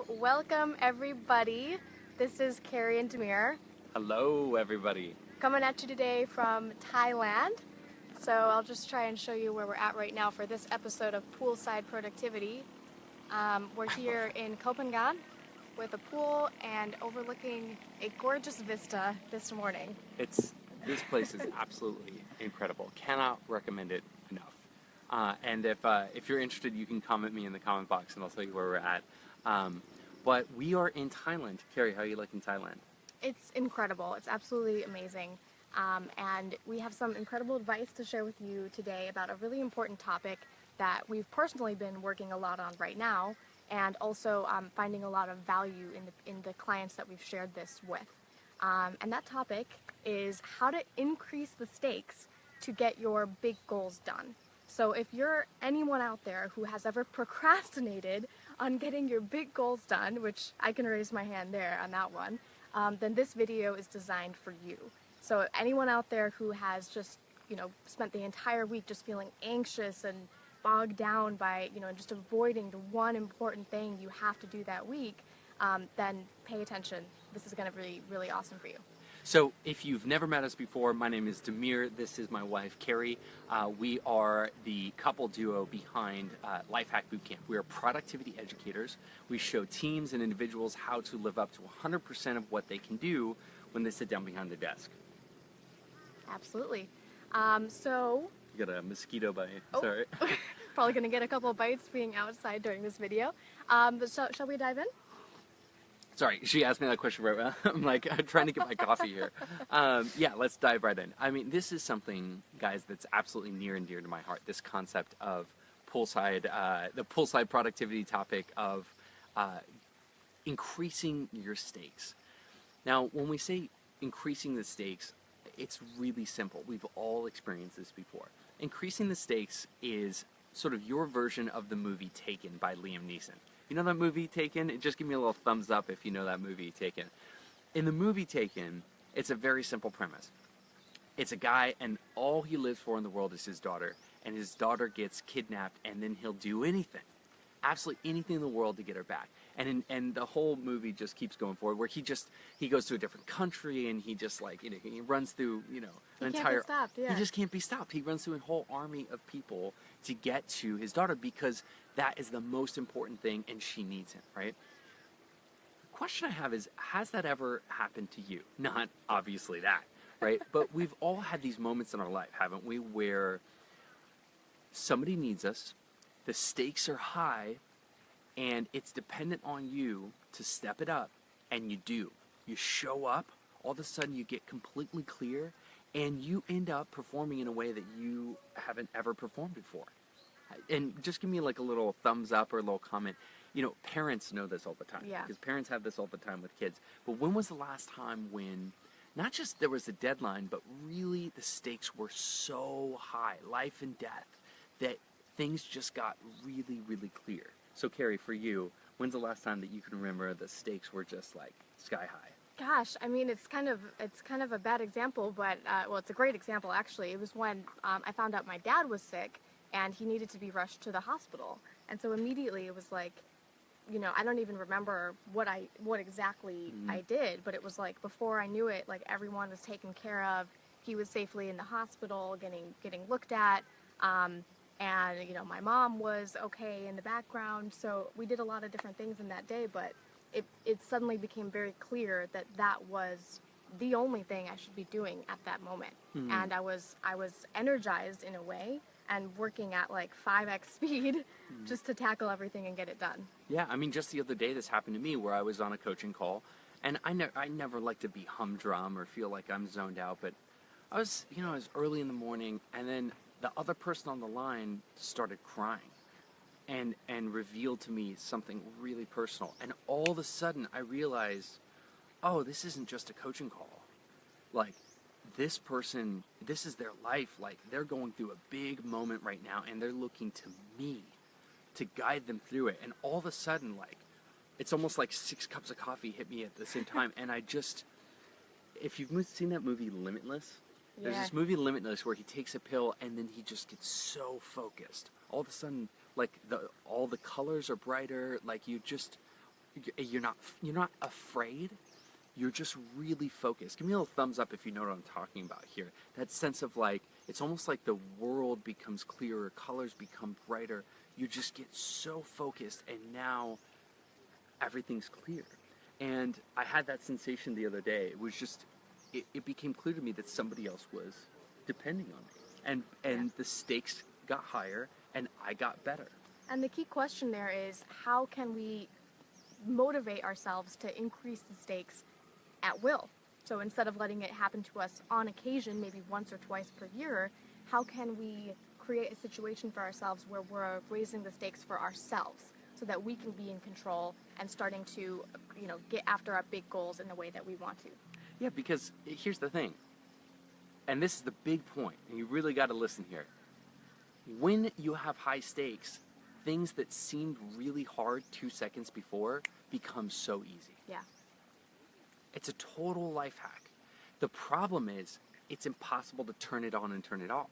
welcome everybody. This is Carrie and Demir Hello, everybody. coming at you today from Thailand. So I'll just try and show you where we're at right now for this episode of Poolside Productivity. We're here in Copenhagen with a pool and overlooking a gorgeous vista this morning. This place is absolutely incredible. Cannot recommend it enough. And if you're interested, you can comment me in the comment box, and I'll tell you where we're at. But we are in Thailand. Carrie, how are you liking Thailand? It's incredible. It's absolutely amazing. And we have some incredible advice to share with you today about a really important topic that we've personally been working a lot on right now, and also finding a lot of value in the clients that we've shared this with. And that topic is how to increase the stakes to get your big goals done. So if you're anyone out there who has ever procrastinated on getting your big goals done, which I can raise my hand there on that one, then this video is designed for you. So anyone out there who has just, spent the entire week just feeling anxious and bogged down by, just avoiding the one important thing you have to do that week, then pay attention. This is going to be really awesome for you. So if you've never met us before, my name is Demir. This is my wife, Carrie. We are the couple duo behind Lifehack Bootcamp. We are productivity educators. We show teams and individuals how to live up to 100% of what they can do when they sit down behind their desk. Absolutely. So... You got a mosquito bite. Oh. Sorry. Probably going to get a couple of bites being outside during this video. But shall we dive in? Sorry, she asked me that question right now. I'm trying to get my coffee here. Yeah, let's dive right in. I mean, this is something, guys, that's absolutely near and dear to my heart. This concept of poolside, the poolside productivity topic of increasing your stakes. Now, when we say increasing the stakes, it's really simple. We've all experienced this before. Increasing the stakes is sort of your version of the movie Taken by Liam Neeson. You know that movie Taken? Just give me a little thumbs up if you know that movie Taken. In the movie Taken, it's a very simple premise. It's a guy, and all he lives for in the world is his daughter. And his daughter gets kidnapped, and then he'll do anything. Absolutely anything in the world to get her back. And the whole movie just keeps going forward, where he goes to a different country, and he just he runs through, an entire... Can't be stopped, yeah. He just can't be stopped. He runs through a whole army of people to get to his daughter, because that is the most important thing, and she needs him, right? The question I have is, has that ever happened to you? Not obviously that, right? But we've all had these moments in our life, haven't we, where somebody needs us, the stakes are high, and it's dependent on you to step it up, and you do. You show up, all of a sudden you get completely clear, and you end up performing in a way that you haven't ever performed before. And just give me like a little thumbs up or a little comment. Parents know this all the time. Yeah. Because parents have this all the time with kids. But when was the last time when not just there was a deadline, but really the stakes were so high, life and death, that things just got really, really clear? So Carrie, for you, when's the last time that you can remember the stakes were just like sky high? Gosh, I mean, it's kind of a bad example, but it's a great example actually. It was when I found out my dad was sick and he needed to be rushed to the hospital, and so immediately it was like, I don't even remember what exactly I did, but it was like before I knew it, like everyone was taken care of. He was safely in the hospital, getting looked at. And, my mom was okay in the background, so we did a lot of different things in that day, but it suddenly became very clear that that was the only thing I should be doing at that moment. Mm-hmm. And I was energized in a way and working at like 5x speed just to tackle everything and get it done. Yeah, I mean, just the other day this happened to me where I was on a coaching call, and I never like to be humdrum or feel like I'm zoned out, but I was early in the morning, and then the other person on the line started crying and revealed to me something really personal. And all of a sudden I realized, oh, this isn't just a coaching call. Like, this person, this is their life. Like, they're going through a big moment right now, and they're looking to me to guide them through it. And all of a sudden, like, it's almost like 6 cups of coffee hit me at the same time. And I just, if you've seen that movie Limitless, there's this movie Limitless where he takes a pill and then he just gets so focused. All of a sudden, like, all the colors are brighter. Like, you're not afraid. You're just really focused. Give me a little thumbs up if you know what I'm talking about here. That sense of like, it's almost like the world becomes clearer, colors become brighter. You just get so focused, and now everything's clear. And I had that sensation the other day. It was just, it became clear to me that somebody else was depending on me. And the stakes got higher, and I got better. And the key question there is, how can we motivate ourselves to increase the stakes at will? So instead of letting it happen to us on occasion, maybe once or twice per year, how can we create a situation for ourselves where we're raising the stakes for ourselves so that we can be in control and starting to, get after our big goals in the way that we want to? Yeah, because here's the thing, and this is the big point, and you really got to listen here. When you have high stakes, things that seemed really hard 2 seconds before become so easy. Yeah. It's a total life hack. The problem is, it's impossible to turn it on and turn it off.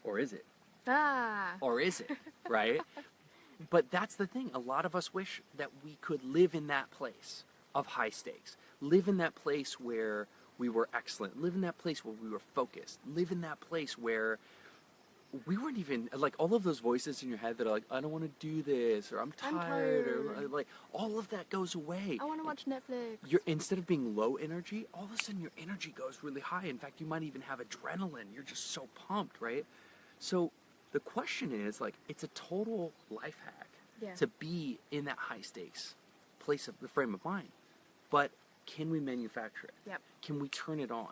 Or is it? Or is it, right? But that's the thing. A lot of us wish that we could live in that place of high stakes. Live in that place where we were excellent. Live in that place where we were focused. Live in that place where we weren't even, like, all of those voices in your head that are like, I don't want to do this, or I'm tired, or like, all of that goes away. I want to watch Netflix. Instead of being low energy, all of a sudden your energy goes really high. In fact, you might even have adrenaline. You're just so pumped, right? So the question is, like, it's a total life hack to be in that high stakes place of the frame of mind. But can we manufacture it? Yep. Can we turn it on?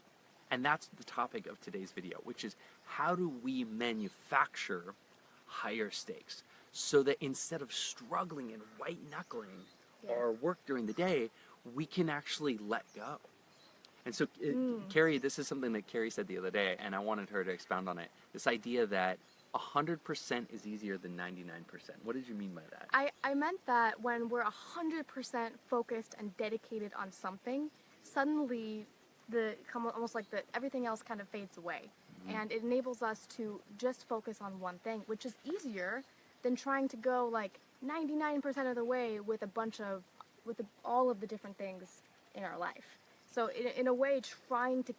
And that's the topic of today's video, which is how do we manufacture higher stakes so that instead of struggling and white knuckling our work during the day, we can actually let go. And so, Carrie, this is something that Carrie said the other day, and I wanted her to expound on it. This idea that 100% is easier than 99%. What did you mean by that? I meant that when we're 100% focused and dedicated on something, suddenly almost like everything else kind of fades away. And it enables us to just focus on one thing, which is easier than trying to go like 99% of the way with all of the different things in our life. So in a way, trying to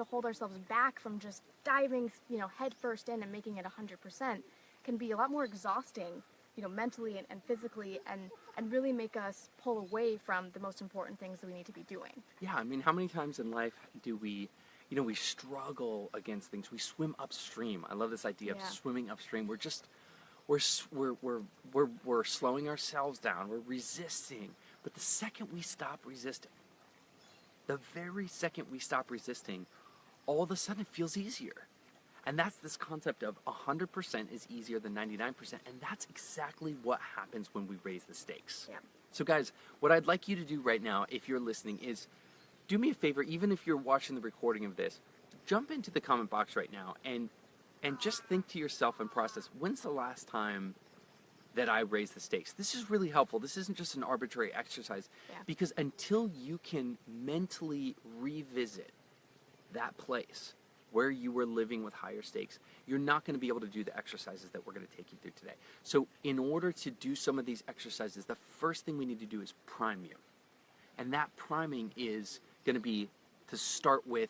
hold ourselves back from just diving, head first in and making it 100% can be a lot more exhausting, mentally and physically, and really make us pull away from the most important things that we need to be doing. Yeah, I mean, how many times in life do we, we struggle against things. We swim upstream. I love this idea of swimming upstream. We're slowing ourselves down. We're resisting. But the second we stop resisting, the very second we stop resisting, all of a sudden it feels easier. And that's this concept of 100% is easier than 99%. And that's exactly what happens when we raise the stakes. Yeah. So guys, what I'd like you to do right now, if you're listening, is do me a favor, even if you're watching the recording of this, jump into the comment box right now and just think to yourself and process, when's the last time that I raised the stakes? This is really helpful. This isn't just an arbitrary exercise, because until you can mentally revisit that place where you were living with higher stakes, you're not going to be able to do the exercises that we're going to take you through today. So in order to do some of these exercises, the first thing we need to do is prime you. And that priming is going to be to start with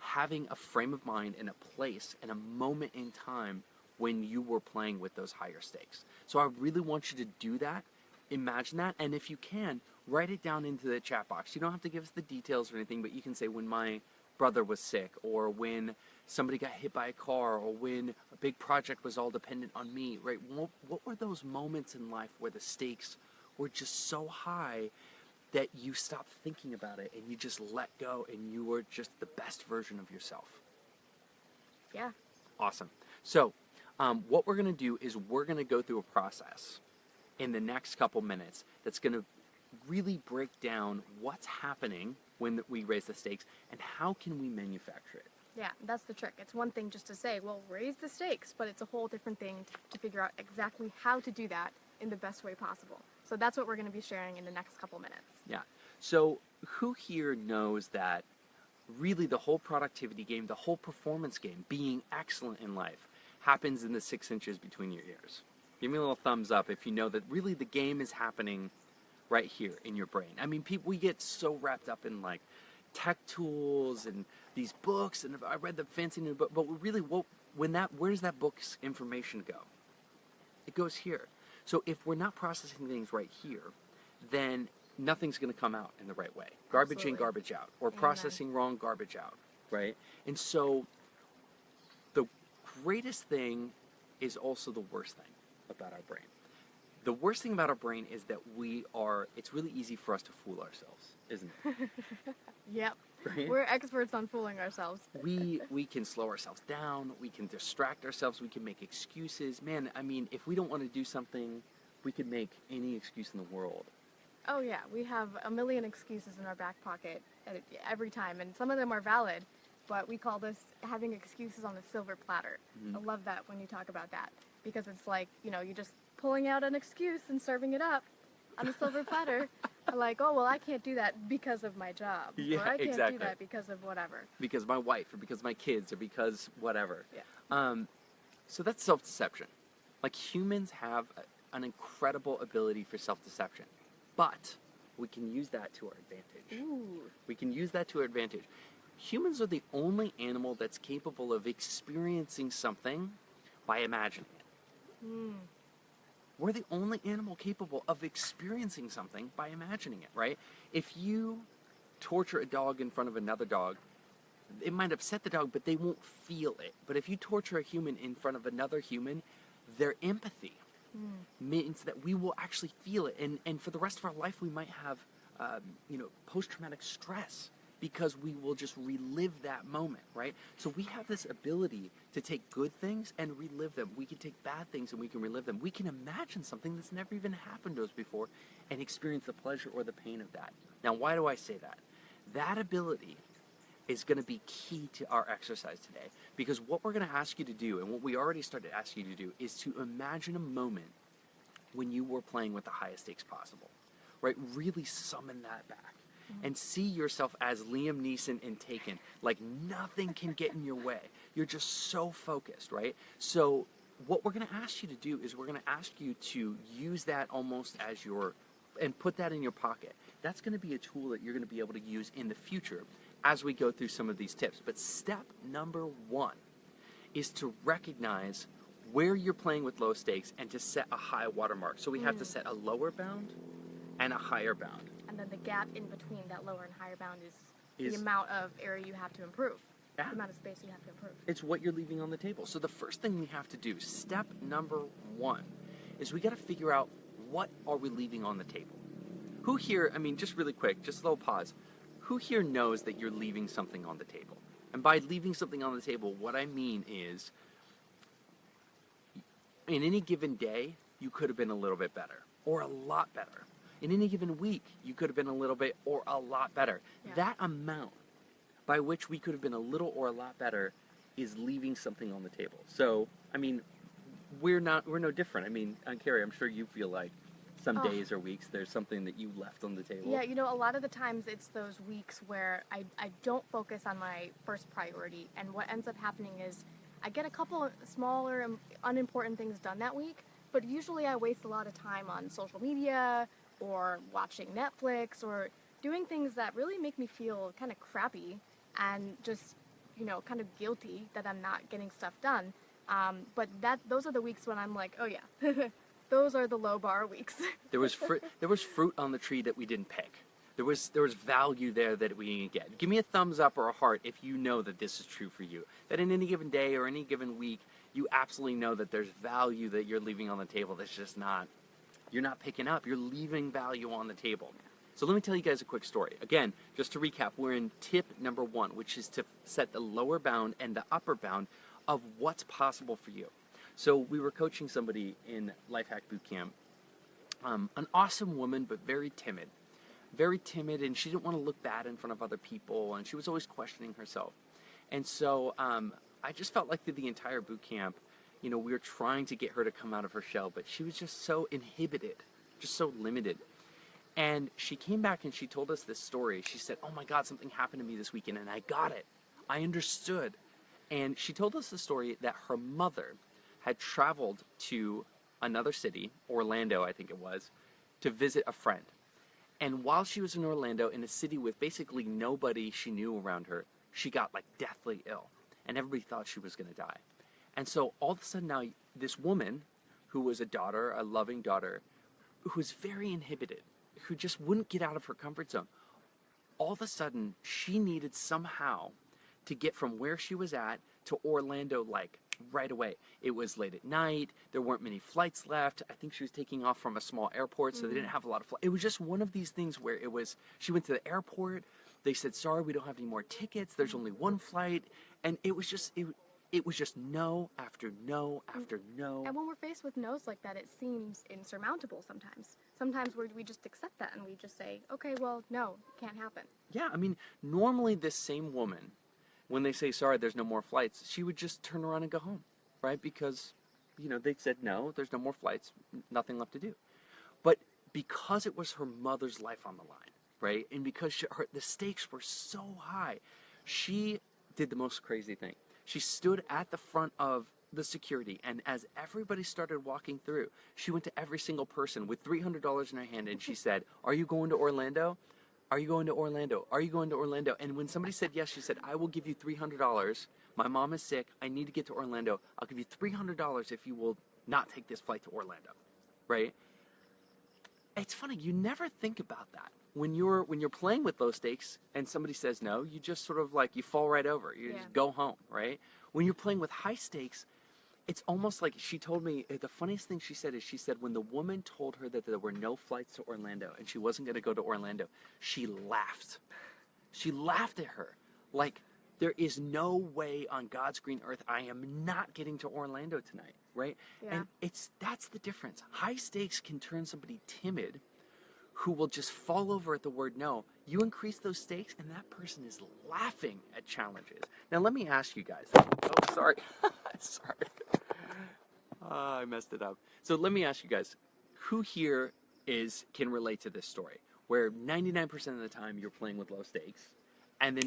having a frame of mind and a place and a moment in time when you were playing with those higher stakes. So I really want you to do that. Imagine that. And if you can, write it down into the chat box. You don't have to give us the details or anything, but you can say when my brother was sick, or when somebody got hit by a car, or when a big project was all dependent on me, right? What were those moments in life where the stakes were just so high that you stopped thinking about it and you just let go and you were just the best version of yourself? Yeah. Awesome. So what we're going to do is we're going to go through a process in the next couple minutes that's going to really break down what's happening when we raise the stakes and how can we manufacture it. Yeah, that's the trick. It's one thing just to say, well, raise the stakes, but it's a whole different thing to figure out exactly how to do that in the best way possible. So that's what we're going to be sharing in the next couple minutes. Yeah. So who here knows that really the whole productivity game, the whole performance game, being excellent in life, happens in the 6 inches between your ears? Give me a little thumbs up if you know that really the game is happening right here in your brain. I mean, we get so wrapped up in like tech tools and these books, and I read the fancy new book, but really, where does that book's information go? It goes here. So if we're not processing things right here, then nothing's going to come out in the right way. Garbage in, Absolutely. garbage out, or Amen. processing wrong, garbage out, right? And so the greatest thing is also the worst thing about our brain. The worst thing about our brain is that it's really easy for us to fool ourselves, isn't it? Yep. Right? We're experts on fooling ourselves. We can slow ourselves down, we can distract ourselves, we can make excuses. Man, I mean, if we don't want to do something, we could make any excuse in the world. Oh yeah, we have a million excuses in our back pocket every time, and some of them are valid, but we call this having excuses on a silver platter. Mm-hmm. I love that when you talk about that, because it's like, you're just pulling out an excuse and serving it up on a silver platter. Like, oh, well, I can't do that because of my job. Yeah, or I can't exactly. do that because of whatever. Because my wife, or because my kids, or because whatever. Yeah. So that's self-deception. Like, humans have an incredible ability for self-deception, but we can use that to our advantage. Ooh. We can use that to our advantage. Humans are the only animal that's capable of experiencing something by imagining it. We're the only animal capable of experiencing something by imagining it, right? If you torture a dog in front of another dog, it might upset the dog, but they won't feel it. But if you torture a human in front of another human, their empathy means that we will actually feel it. And for the rest of our life, we might have, post-traumatic stress because we will just relive that moment, right? So we have this ability to take good things and relive them. We can take bad things and we can relive them. We can imagine something that's never even happened to us before and experience the pleasure or the pain of that. Now, why do I say that? That ability is going to be key to our exercise today, because what we're going to ask you to do, and what we already started asking you to do, is to imagine a moment when you were playing with the highest stakes possible, right? Really summon that back and see yourself as Liam Neeson in Taken. Like, nothing can get in your way. You're just so focused, right? So what we're going to ask you to do is we're going to ask you to use that almost as and put that in your pocket. That's going to be a tool that you're going to be able to use in the future as we go through some of these tips. But step number 1 is to recognize where you're playing with low stakes and to set a high watermark. So we have to set a lower bound and a higher bound. And then the gap in between that lower and higher bound is the amount of area you have to improve. Yeah. The amount of space you have to improve. It's what you're leaving on the table. So the first thing we have to do, step number 1, is we got to figure out, what are we leaving on the table? Who here, I mean, just really quick, just a little pause. Who here knows that you're leaving something on the table? And by leaving something on the table, what I mean is, in any given day, you could have been a little bit better, or a lot better. In any given week, you could have been a little bit or a lot better. Yeah. That amount by which we could have been a little or a lot better is leaving something on the table. So, I mean, we're no different. I mean, Carrie, I'm sure you feel like some days or weeks there's something that you left on the table. Yeah, a lot of the times it's those weeks where I don't focus on my first priority, and what ends up happening is I get a couple of smaller, unimportant things done that week, but usually I waste a lot of time on social media or watching Netflix or doing things that really make me feel kind of crappy and just, kind of guilty that I'm not getting stuff done. But those are the weeks when I'm like, oh yeah, those are the low bar weeks. There was fruit on the tree that we didn't pick. There was value there that we didn't get. Give me a thumbs up or a heart if you know that this is true for you. That in any given day or any given week, you absolutely know that there's value that you're leaving on the table that's just you're not picking up. You're leaving value on the table. So let me tell you guys a quick story. Again, just to recap, we're in tip number 1, which is to set the lower bound and the upper bound of what's possible for you. So we were coaching somebody in Lifehack boot camp, an awesome woman, but very timid, and she didn't want to look bad in front of other people, and she was always questioning herself. And so I just felt like through the entire boot camp, we were trying to get her to come out of her shell, but she was just so inhibited, just so limited. And she came back and she told us this story. She said, oh my God, something happened to me this weekend and I got it. I understood. And she told us the story that her mother had traveled to another city, Orlando, I think it was, to visit a friend. And while she was in Orlando, in a city with basically nobody she knew around her, she got like deathly ill. And everybody thought she was going to die. And so all of a sudden now, this woman, who was a daughter, a loving daughter, who was very inhibited, who just wouldn't get out of her comfort zone, all of a sudden she needed somehow to get from where she was at to Orlando like right away. It was late at night. There weren't many flights left. I think she was taking off from a small airport, so they didn't have a lot of flights. It was just one of these things where it was, she went to the airport. They said, sorry, we don't have any more tickets. There's only one flight. And it was just, it was just no after no after no. And when we're faced with no's like that, it seems insurmountable sometimes. Sometimes we just accept that and we just say, okay, well, no, it can't happen. Yeah, I mean, normally this same woman, when they say, sorry, there's no more flights, she would just turn around and go home, right? Because, you know, they said, no, there's no more flights, nothing left to do. But because it was her mother's life on the line, right? And because the stakes were so high, she did the most crazy thing. She stood at the front of the security, and as everybody started walking through, she went to every single person with $300 in her hand, and she said, are you going to Orlando? Are you going to Orlando? Are you going to Orlando? And when somebody said yes, she said, I will give you $300. My mom is sick. I need to get to Orlando. I'll give you $300 if you will not take this flight to Orlando, right? It's funny. You never think about that. When you're playing with low stakes and somebody says no, you just sort of like, you fall right over. You just go home, right? When you're playing with high stakes, it's almost like, she told me, the funniest thing she said is, she said when the woman told her that there were no flights to Orlando and she wasn't going to go to Orlando, she laughed. She laughed at her. Like, there is no way on God's green earth I am not getting to Orlando tonight, right? Yeah. And that's the difference. High stakes can turn somebody timid who will just fall over at the word no. You increase those stakes and that person is laughing at challenges. Now let me ask you guys. Oh, sorry. Sorry. I messed it up. So let me ask you guys, who here can relate to this story where 99% of the time you're playing with low stakes,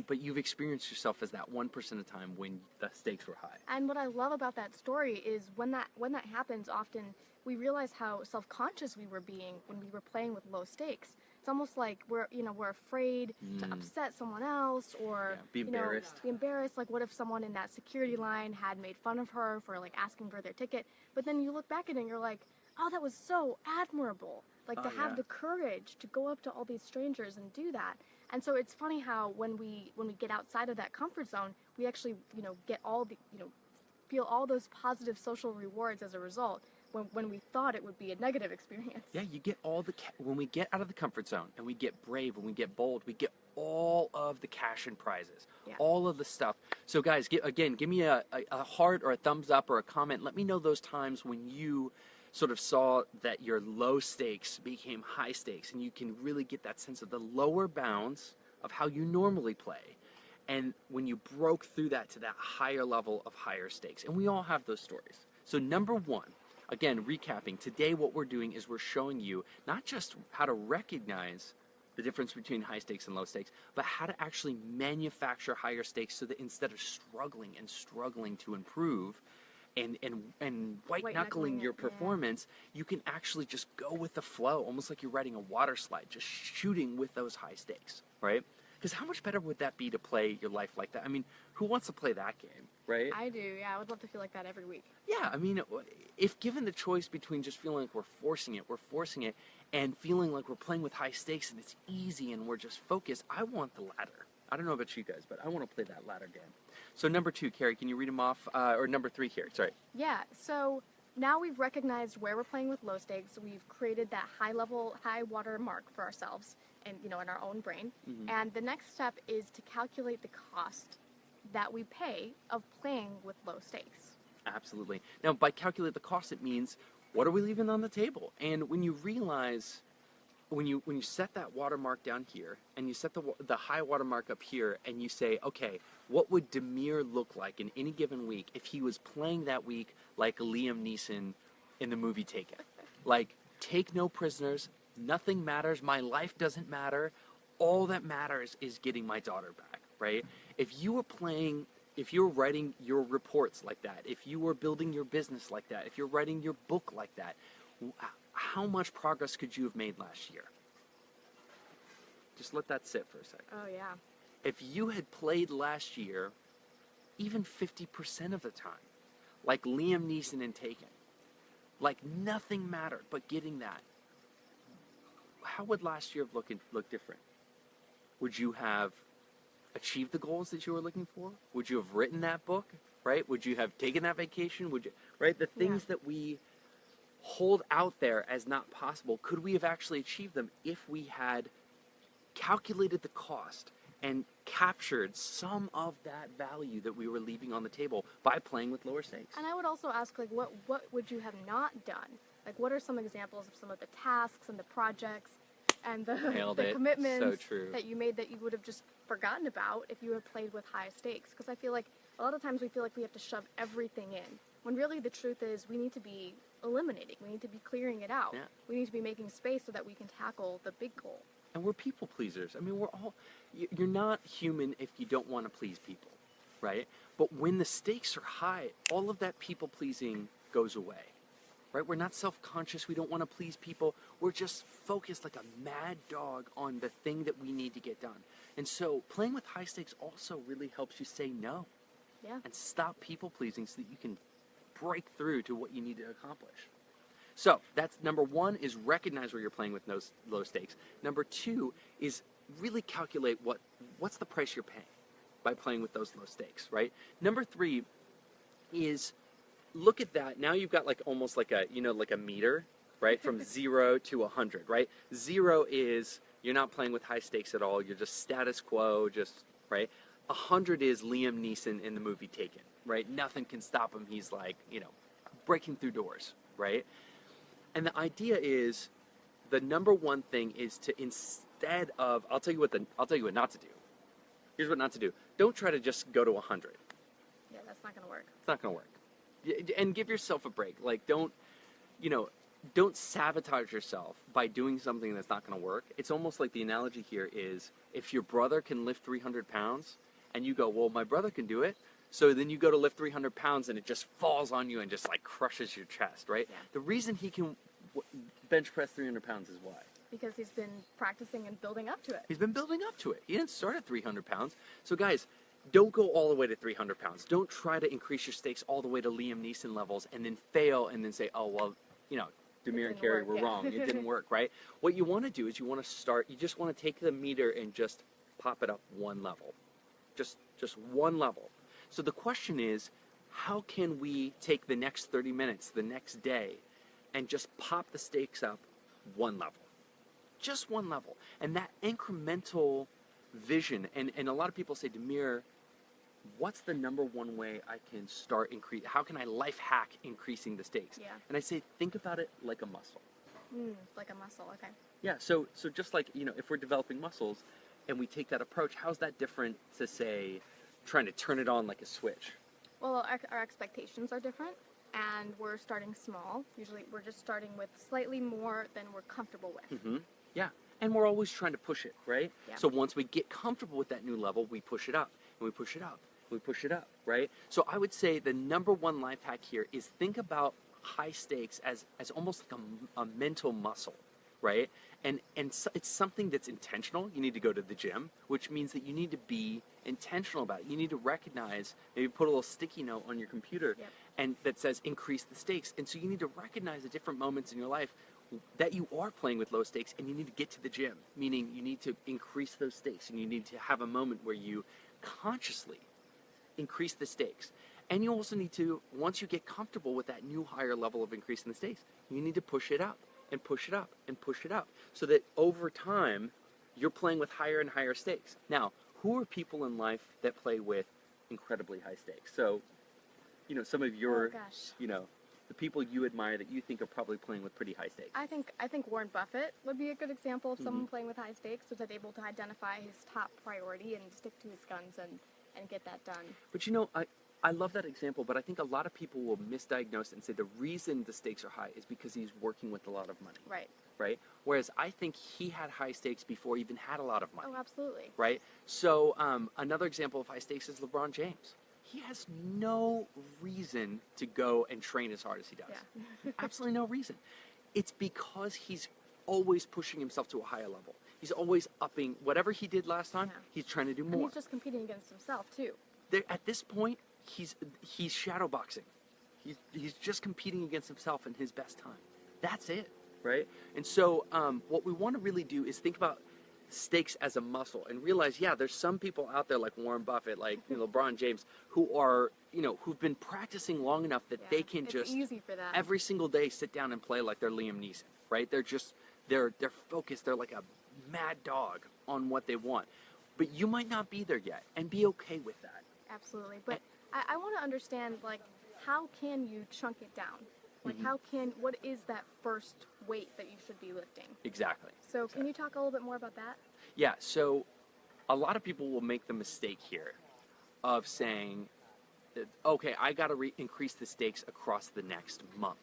but you've experienced yourself as that 1% of the time when the stakes were high. And what I love about that story is when that happens, often we realize how self-conscious we were being when we were playing with low stakes. It's almost like we're afraid to upset someone else or be embarrassed. Be embarrassed. Like, what if someone in that security line had made fun of her for like asking for their ticket? But then you look back at it and you're like, oh, that was so admirable. Like, to have the courage to go up to all these strangers and do that. And so it's funny how when we get outside of that comfort zone, we actually get all the feel all those positive social rewards as a result. When we thought it would be a negative experience. Yeah, you get when we get out of the comfort zone and we get brave and we get bold, we get all of the cash and prizes, all of the stuff. So guys, give me a heart or a thumbs up or a comment. Let me know those times when you sort of saw that your low stakes became high stakes, and you can really get that sense of the lower bounds of how you normally play. And when you broke through that to that higher level of higher stakes. And we all have those stories. So number one, again, recapping, today what we're doing is we're showing you not just how to recognize the difference between high stakes and low stakes, but how to actually manufacture higher stakes so that instead of struggling to improve and white-knuckling your performance, you can actually just go with the flow, almost like you're riding a water slide, just shooting with those high stakes, right? Because how much better would that be to play your life like that? I mean, who wants to play that game, right? I do, yeah. I would love to feel like that every week. Yeah, I mean, if given the choice between just feeling like we're forcing it, and feeling like we're playing with high stakes and it's easy and we're just focused, I want the latter. I don't know about you guys, but I want to play that latter game. So number 2, Carrie, can you read them off? Or number 3, Carrie, sorry. Yeah, so now we've recognized where we're playing with low stakes. We've created that high water mark for ourselves and in our own brain. Mm-hmm. And the next step is to calculate the cost that we pay of playing with low stakes. Absolutely. Now, by calculate the cost, it means what are we leaving on the table? And when you realize, when you set that watermark down here, and you set the high watermark up here, and you say, okay, what would Demir look like in any given week if he was playing that week like Liam Neeson in the movie Taken? Like, take no prisoners, nothing matters, my life doesn't matter, all that matters is getting my daughter back, right? If you were playing if you're writing your reports like that, if you were building your business like that, if you're writing your book like that, how much progress could you have made last year? Just let that sit for a second. Oh, yeah. If you had played last year, even 50% of the time, like Liam Neeson in Taken, like nothing mattered but getting that, how would last year have looked different? Would you have achieved the goals that you were looking for? Would you have written that book, right? Would you have taken that vacation? Would you, right? The things that we hold out there as not possible, could we have actually achieved them if we had calculated the cost and captured some of that value that we were leaving on the table by playing with lower stakes? And I would also ask, like, what would you have not done? Like, what are some examples of some of the tasks and the projects and the commitments that you made that you would have just forgotten about if you had played with high stakes? Because I feel like a lot of times we feel like we have to shove everything in, when really the truth is we need to be eliminating, we need to be clearing it out. Yeah. We need to be making space so that we can tackle the big goal. And we're people pleasers. I mean, you're not human if you don't want to please people, right? But when the stakes are high, all of that people pleasing goes away, right? We're not self-conscious. We don't want to please people. We're just focused like a mad dog on the thing that we need to get done. And so playing with high stakes also really helps you say no. Yeah. And stop people pleasing so that you can break through to what you need to accomplish. So that's number one, is recognize where you're playing with low stakes. Number two is really calculate what's the price you're paying by playing with those low stakes, right? Number three is look at that. Now you've got like almost like a meter, right? From 0 to 100, right? 0 is you're not playing with high stakes at all. You're just status quo, right? 100 is Liam Neeson in the movie Taken, right? Nothing can stop him. He's like, breaking through doors, right? And the idea is, the number one thing is to, instead of, I'll tell you what not to do. Here's what not to do. Don't try to just go to 100. Yeah, that's not going to work. It's not going to work. And give yourself a break. Like, don't sabotage yourself by doing something that's not going to work. It's almost like the analogy here is, if your brother can lift 300 pounds and you go, well, my brother can do it. So then you go to lift 300 pounds and it just falls on you and just like crushes your chest, right? Yeah. The reason he can bench press 300 pounds is why? Because he's been practicing and building up to it. He's been building up to it. He didn't start at 300 pounds. So guys, don't go all the way to 300 pounds. Don't try to increase your stakes all the way to Liam Neeson levels and then fail and then say, oh, well, Demir and Carrie were wrong. It didn't work, right? What you want to do is you just want to take the meter and just pop it up one level. Just one level. So the question is, how can we take the next 30 minutes, the next day, and just pop the stakes up one level? Just one level. And that incremental vision, and a lot of people say, Demir, what's the number one way I can start how can I life hack increasing the stakes? Yeah. And I say, think about it like a muscle. Like a muscle, okay. Yeah, so just like, if we're developing muscles and we take that approach, how's that different to, say, trying to turn it on like a switch? Well, our expectations are different, and we're starting small. Usually we're just starting with slightly more than we're comfortable with. Mm-hmm. Yeah, and we're always trying to push it, right? Yeah. So once we get comfortable with that new level, we push it up, and we push it up, and we push it up, right? So I would say the number one life hack here is think about high stakes as almost like a mental muscle, right? And so it's something that's intentional. You need to go to the gym, which means that you need to be intentional about it. You need to recognize, maybe put a little sticky note on your computer and that says increase the stakes. And so you need to recognize the different moments in your life that you are playing with low stakes, and you need to get to the gym, meaning you need to increase those stakes, and you need to have a moment where you consciously increase the stakes. And you also need to, once you get comfortable with that new higher level of increasing the stakes, you need to push it up and push it up and push it up, so that over time you're playing with higher and higher stakes. Now, who are people in life that play with incredibly high stakes? So, some of your, the people you admire that you think are probably playing with pretty high stakes. I think Warren Buffett would be a good example of someone playing with high stakes, who's able to identify his top priority and stick to his guns and get that done. But I love that example, but I think a lot of people will misdiagnose it and say the reason the stakes are high is because he's working with a lot of money. Right. Right? Whereas I think he had high stakes before he even had a lot of money. Oh, absolutely. Right? So another example of high stakes is LeBron James. he has no reason to go and train as hard as he does. Yeah. Absolutely no reason. It's because he's always pushing himself to a higher level. He's always upping whatever he did last time. Yeah. He's trying to do And more. he's just competing against himself too. At this point, he's shadow boxing. He's just competing against himself in his best time. That's it, right? And so what we want to really do is think about stakes as a muscle and realize, yeah, there's some people out there like Warren Buffett, like LeBron James, who are, who've been practicing long enough that they can just easy for them. every single day sit down and play like they're Liam Neeson, right? They're focused. They're like a mad dog on what they want. But you might not be there yet, and be okay with that. Absolutely. But I want to understand, like, how can you chunk it down? Like, what is that first weight that you should be lifting? Exactly. So can you talk a little bit more about that? Yeah, so a lot of people will make the mistake here of saying, okay, I got to increase the stakes across the next month,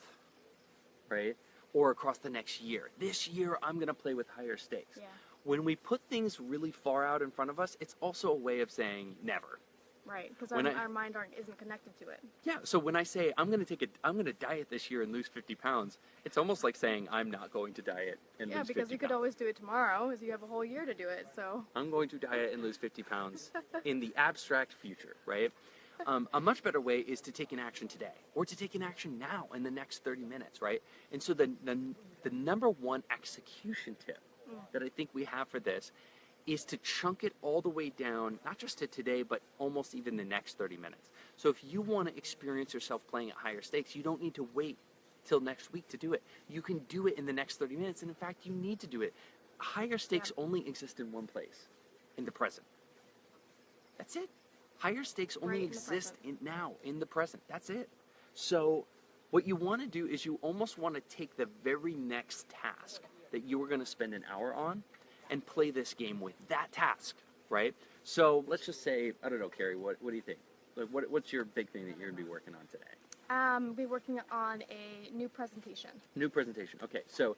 right? Or across the next year. This year, I'm going to play with higher stakes. Yeah. When we put things really far out in front of us, it's also a way of saying never. Right, because When our mind isn't connected to it. Yeah, so when I say I'm going to diet this year and lose 50 pounds, it's almost like saying I'm not going to diet and lose 50 pounds. Yeah, because you could always do it tomorrow, as you have a whole year to do it, so. I'm going to diet and lose 50 pounds in the abstract future, right? A much better way is to take an action today, or to take an action now in the next 30 minutes, right? And so the number one execution tip that I think we have for this is to chunk it all the way down, not just to today, but almost even the next 30 minutes. So if you want to experience yourself playing at higher stakes, you don't need to wait till next week to do it. You can do it in the next 30 minutes, and in fact, you need to do it. Higher stakes only exist in one place, in the present. That's it. Higher stakes only exist in the present. That's it. So what you want to do is you almost want to take the very next task that you were going to spend an hour on and play this game with that task, right? So let's just say, I don't know, Carrie, what do you think? Like, what's your big thing that you're going to be working on today? I'll be working on a new presentation. New presentation. Okay, so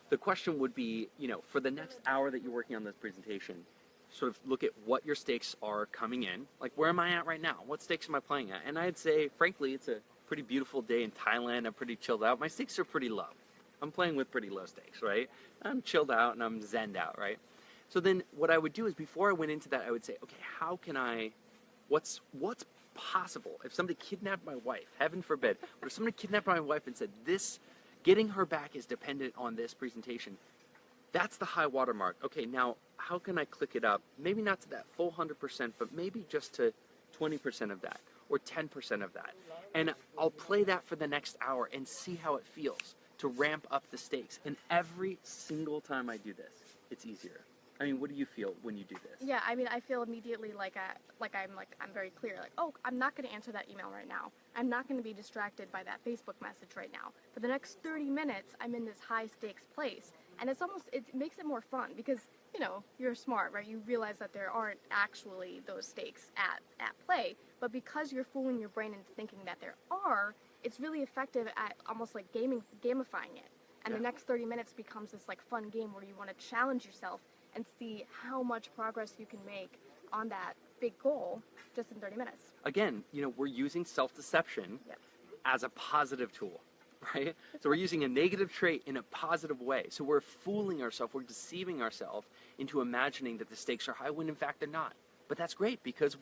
the question would be, for the next hour that you're working on this presentation, sort of look at what your stakes are coming in. Like, where am I at right now? What stakes am I playing at? And I'd say, frankly, it's a pretty beautiful day in Thailand. I'm pretty chilled out. My stakes are pretty low. I'm playing with pretty low stakes, right? I'm chilled out and I'm zenned out, right? So then what I would do is before I went into that, I would say, okay, how can what's possible if somebody kidnapped my wife, heaven forbid, but if somebody kidnapped my wife and said getting her back is dependent on this presentation, that's the high water mark. Okay, now how can I click it up? Maybe not to that full 100%, but maybe just to 20% of that or 10% of that. And I'll play that for the next hour and see how it feels to ramp up the stakes. And every single time I do this, it's easier. I mean, what do you feel when you do this? Yeah, I mean, I feel immediately I'm very clear. Like, oh, I'm not going to answer that email right now. I'm not going to be distracted by that Facebook message right now. For the next 30 minutes, I'm in this high stakes place. And it makes it more fun because, you're smart, right? You realize that there aren't actually those stakes at play. But because you're fooling your brain into thinking that there are, it's really effective at almost like gamifying it. And the next 30 minutes becomes this like fun game where you want to challenge yourself and see how much progress you can make on that big goal just in 30 minutes. Again, we're using self-deception as a positive tool, right? So we're using a negative trait in a positive way. So we're fooling ourselves, we're deceiving ourselves into imagining that the stakes are high when in fact they're not. But that's great because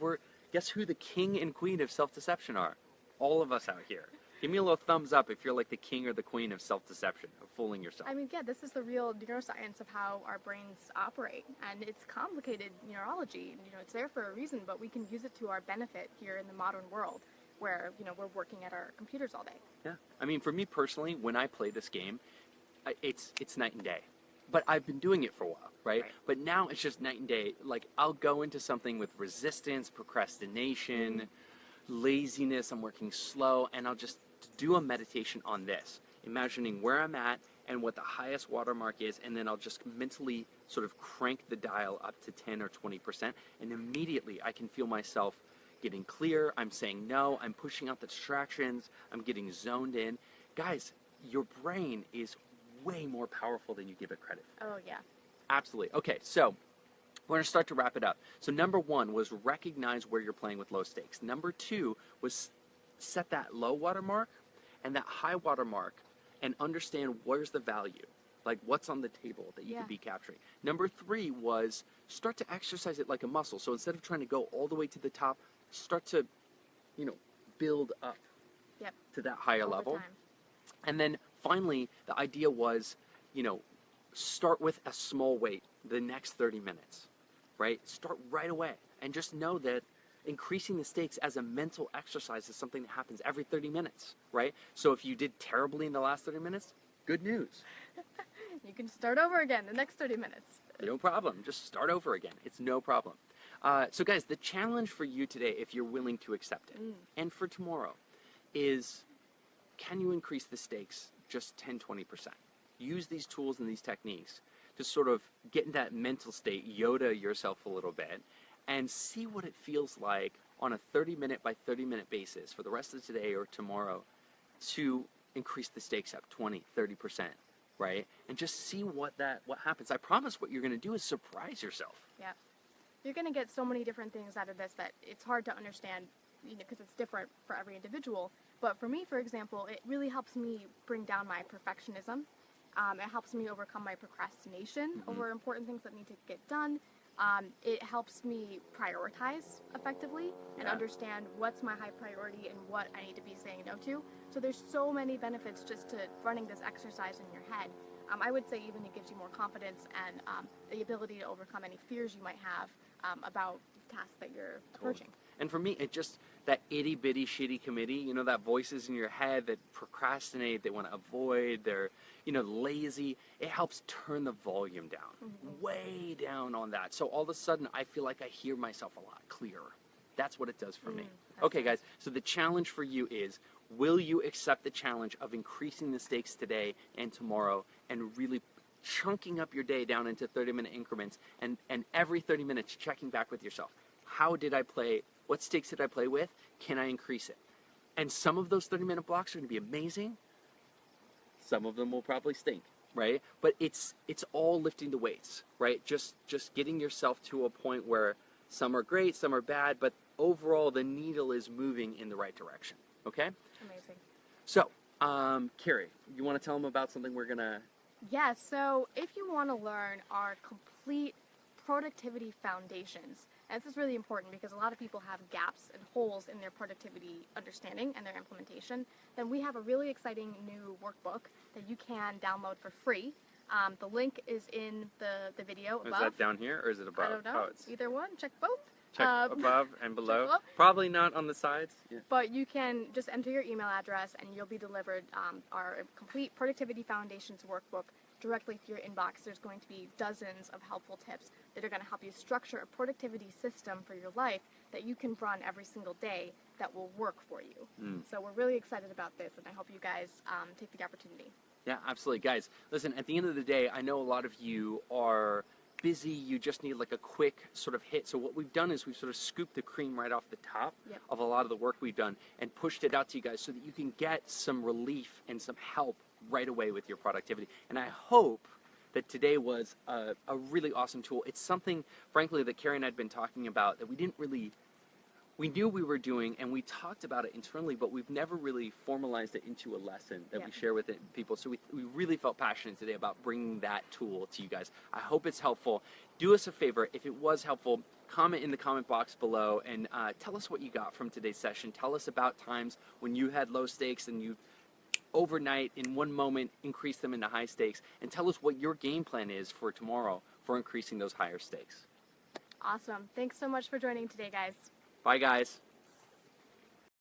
guess who the king and queen of self-deception are? All of us out here. Give me a little thumbs up if you're like the king or the queen of self-deception, of fooling yourself. I mean, yeah, this is the real neuroscience of how our brains operate. And it's complicated neurology. It's there for a reason, but we can use it to our benefit here in the modern world where, we're working at our computers all day. Yeah. I mean, for me personally, when I play this game, it's night and day. But I've been doing it for a while, right? But now it's just night and day. Like, I'll go into something with resistance, procrastination, laziness, I'm working slow, and I'll just do a meditation on this, imagining where I'm at and what the highest watermark is, and then I'll just mentally sort of crank the dial up to 10 or 20%, and immediately I can feel myself getting clear, I'm saying no, I'm pushing out the distractions, I'm getting zoned in. Guys, your brain is way more powerful than you give it credit for. Oh, yeah. Absolutely. Okay, so We're going to start to wrap it up. So number 1 was recognize where you're playing with low stakes. Number 2 was set that low water mark and that high water mark and understand where's the value. Like what's on the table that you could be capturing. Number 3 was start to exercise it like a muscle. So instead of trying to go all the way to the top, start to, build up to that higher level. Time. And then finally, the idea was, start with a small weight the next 30 minutes, right? Start right away and just know that increasing the stakes as a mental exercise is something that happens every 30 minutes, right? So if you did terribly in the last 30 minutes, good news. You can start over again the next 30 minutes. No problem. Just start over again. It's no problem. So guys, the challenge for you today, if you're willing to accept it, and for tomorrow, is can you increase the stakes just 10-20%? Use these tools and these techniques to sort of get in that mental state, Yoda yourself a little bit, and see what it feels like on a 30-minute by 30-minute basis for the rest of today or tomorrow to increase the stakes up 20-30%, right? And just see what happens. I promise what you're going to do is surprise yourself. Yeah. You're going to get so many different things out of this that it's hard to understand, because it's different for every individual. But for me, for example, it really helps me bring down my perfectionism. It helps me overcome my procrastination over important things that need to get done. It helps me prioritize effectively and understand what's my high priority and what I need to be saying no to. So there's so many benefits just to running this exercise in your head. I would say even it gives you more confidence and the ability to overcome any fears you might have about tasks that you're approaching. And for me, it just, that itty bitty shitty committee, that voices in your head that procrastinate, they want to avoid, they're, lazy. It helps turn the volume down, way down on that. So all of a sudden, I feel like I hear myself a lot clearer. That's what it does for me. Okay, guys, so the challenge for you is, will you accept the challenge of increasing the stakes today and tomorrow and really chunking up your day down into 30-minute increments and every 30 minutes checking back with yourself? How did I play? What stakes did I play with? Can I increase it? And some of those 30-minute blocks are going to be amazing. Some of them will probably stink, right? But it's all lifting the weights, right? Just getting yourself to a point where some are great, some are bad, but overall the needle is moving in the right direction, okay? Amazing. So, Carrie, you want to tell them about something we're going to... Yeah, so if you want to learn our complete productivity foundations, and this is really important because a lot of people have gaps and holes in their productivity understanding and their implementation, then we have a really exciting new workbook that you can download for free. The link is in the video above. Is that down here or is it above? I don't know. Either one. Check both. Check above and below. Above. Probably not on the sides. Yeah. But you can just enter your email address and you'll be delivered our complete Productivity Foundations workbook directly to your inbox. There's going to be dozens of helpful tips that are going to help you structure a productivity system for your life that you can run every single day that will work for you. So we're really excited about this, and I hope you guys take the opportunity. Yeah, absolutely. Guys, listen, at the end of the day, I know a lot of you are busy, you just need like a quick sort of hit. So what we've done is we've sort of scooped the cream right off the top of a lot of the work we've done and pushed it out to you guys so that you can get some relief and some help right away with your productivity. And I hope that today was a really awesome tool. It's something, frankly, that Carrie and I had been talking about that we knew we were doing, and we talked about it internally, but we've never really formalized it into a lesson that we share with people. So we really felt passionate today about bringing that tool to you guys. I hope it's helpful. Do us a favor. If it was helpful, comment in the comment box below and tell us what you got from today's session. Tell us about times when you had low stakes and you overnight in one moment increase them into high stakes, and tell us what your game plan is for tomorrow for increasing those higher stakes. Awesome. Thanks so much for joining today, guys. Bye, guys.